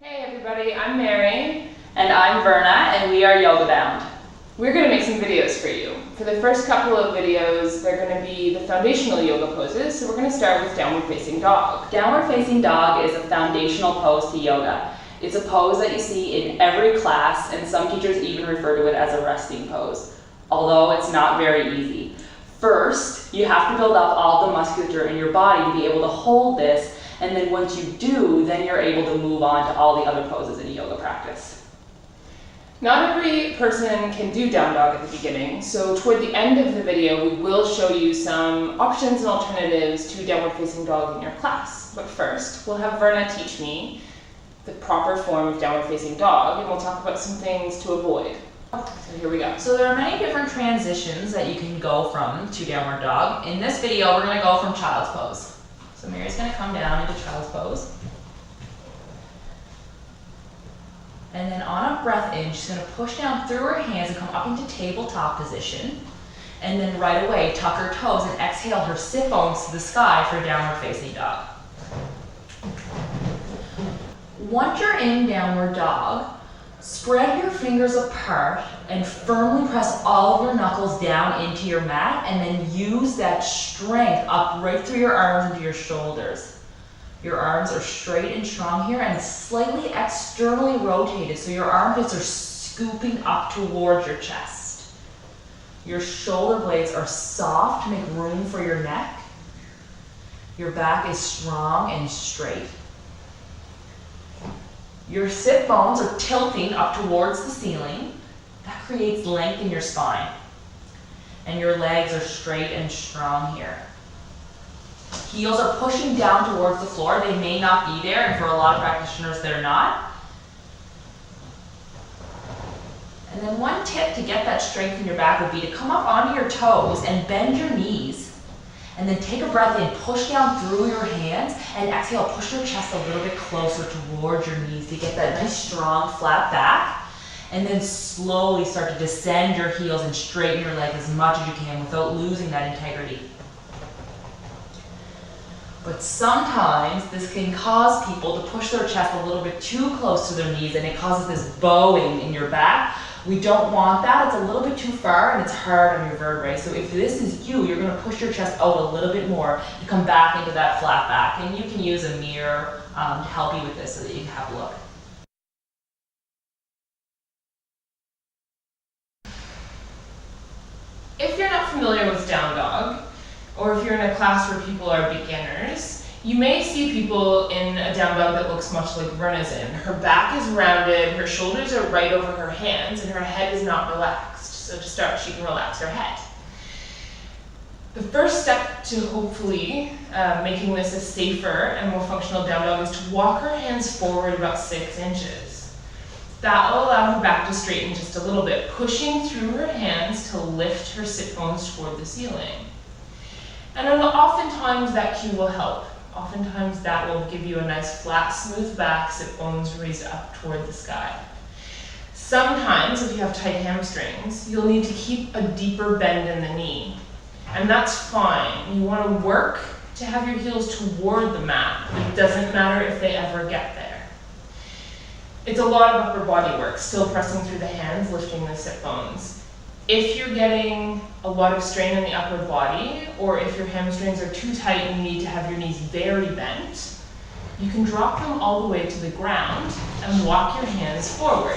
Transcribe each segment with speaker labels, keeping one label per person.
Speaker 1: Hey everybody, I'm Mary.
Speaker 2: And I'm Verna, and we are Yoga Bound.
Speaker 1: We're going to make some videos for you. For the first couple of videos, they're going to be the foundational yoga poses, so we're going to start with downward facing dog.
Speaker 2: Downward facing dog is a foundational pose to yoga. It's a pose that you see in every class, and some teachers even refer to it as a resting pose, although it's not very easy. First, you have to build up all the musculature in your body to be able to hold this, and then once you do, then you're able to move on to all the other poses in a yoga practice.
Speaker 1: Not every person can do down dog at the beginning, so toward the end of the video, we will show you some options and alternatives to downward facing dog in your class. But first, we'll have Verna teach me the proper form of downward facing dog, and we'll talk about some things to avoid. So here we go.
Speaker 3: So there are many different transitions that you can go from to downward dog. In this video, we're going to go from child's pose. So Mary's going to come down into child's pose. And then on a breath in, she's going to push down through her hands and come up into tabletop position. And then right away, tuck her toes and exhale her sit bones to the sky for downward facing dog. Once you're in downward dog, spread your fingers apart and firmly press all of your knuckles down into your mat, and then use that strength up right through your arms into your shoulders. Your arms are straight and strong here and slightly externally rotated, so your armpits are scooping up towards your chest. Your shoulder blades are soft to make room for your neck. Your back is strong and straight. Your sit bones are tilting up towards the ceiling. That creates length in your spine. And your legs are straight and strong here. Heels are pushing down towards the floor. They may not be there, and for a lot of practitioners, they're not. And then one tip to get that strength in your back would be to come up onto your toes and bend your knees. And then take a breath in, push down through your hands, and exhale, push your chest a little bit closer towards your knees to get that nice, strong, flat back. And then slowly start to descend your heels and straighten your leg as much as you can without losing that integrity. But sometimes this can cause people to push their chest a little bit too close to their knees, and it causes this bowing in your back. We don't want that. It's a little bit too far and it's hard on your vertebrae. So if this is you, you're going to push your chest out a little bit more to come back into that flat back. And you can use a mirror to help you with this so that you can have a look.
Speaker 1: If you're not familiar with down dog, or if you're in a class where people are beginners, you may see people in a down dog that looks much like Verna's in. Her back is rounded, her shoulders are right over her hands, and her head is not relaxed. So to start, she can relax her head. The first step to hopefully making this a safer and more functional down dog is to walk her hands forward about 6 inches. That will allow her back to straighten just a little bit, pushing through her hands to lift her sit bones toward the ceiling. And oftentimes that cue will help. Oftentimes that will give you a nice flat, smooth back, sit bones raised up toward the sky. Sometimes, if you have tight hamstrings, you'll need to keep a deeper bend in the knee. And that's fine. You want to work to have your heels toward the mat. It doesn't matter if they ever get there. It's a lot of upper body work, still pressing through the hands, lifting the sit bones. If you're getting a lot of strain in the upper body, or if your hamstrings are too tight and you need to have your knees very bent, you can drop them all the way to the ground and walk your hands forward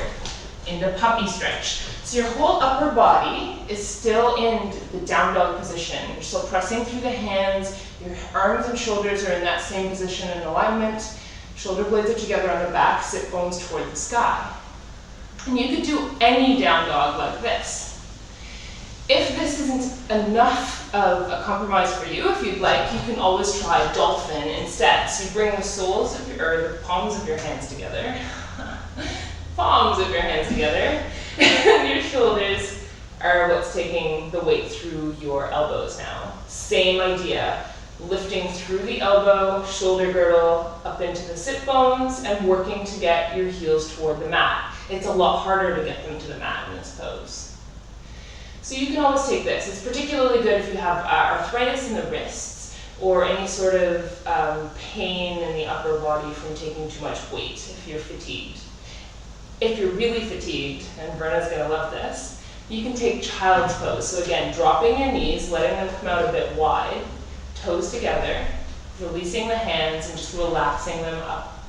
Speaker 1: into puppy stretch. So your whole upper body is still in the down dog position. You're still pressing through the hands, your arms and shoulders are in that same position in alignment, shoulder blades are together on the back, sit bones toward the sky. And you could do any down dog like this. If this isn't enough of a compromise for you, if you'd like, you can always try dolphin instead. So you bring the soles of the palms of your hands together, and your shoulders are what's taking the weight through your elbows now. Same idea, lifting through the elbow, shoulder girdle, up into the sit bones, and working to get your heels toward the mat. It's a lot harder to get them to the mat in this pose. So you can always take this. It's particularly good if you have arthritis in the wrists, or any sort of pain in the upper body from taking too much weight if you're fatigued. If you're really fatigued, and Brenna's gonna love this, you can take child's pose. So again, dropping your knees, letting them come out a bit wide, toes together, releasing the hands and just relaxing them up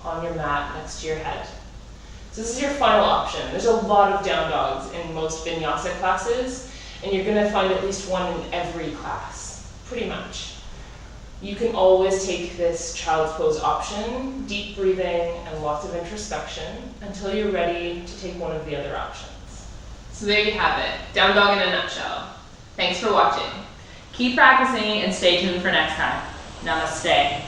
Speaker 1: on your mat next to your head. So this is your final option. There's a lot of down dogs in most vinyasa classes, and you're gonna find at least one in every class, pretty much. You can always take this child's pose option, deep breathing and lots of introspection, until you're ready to take one of the other options.
Speaker 3: So there you have it, down dog in a nutshell. Thanks for watching. Keep practicing and stay tuned for next time. Namaste.